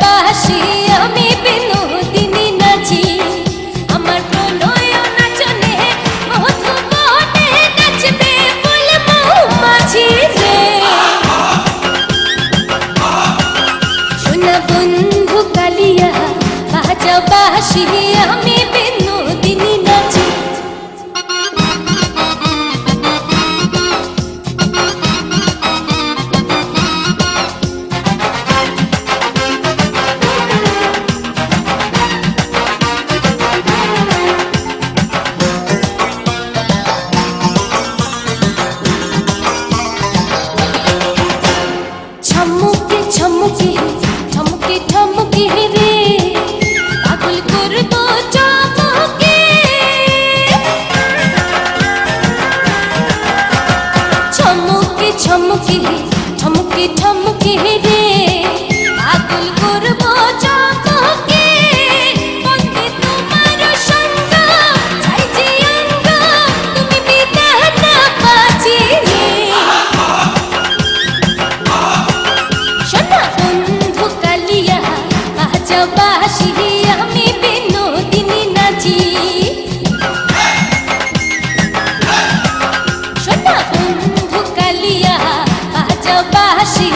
বাঁশি আমি বিনোদিনী নাচি, আমার প্রণয় নাচনে মধুবনে নাচবে ফুল মৌমাছি রে। সোনা বন্ধু কালিয়া বাজাও বাঁশি আমি বিনোদিনী নাচি। ঠমকে ঠমকে ঠমকে ঠমকে রে পাগল করব চমকে। ঠমকে ঠমকে ঠমকে ঠমকে রে পাগল করব চমকে। বন্দে তোমার সঙ্গ চাই যে অঙ্গ তুমি বিধাতা পাচ্ছি রে। সোনা বন্ধু কালিয়া বাজাও বাঁশি আমি বিনোদিনী নাচি। সোনা বন্ধু কালিয়া বাজাও বাঁশি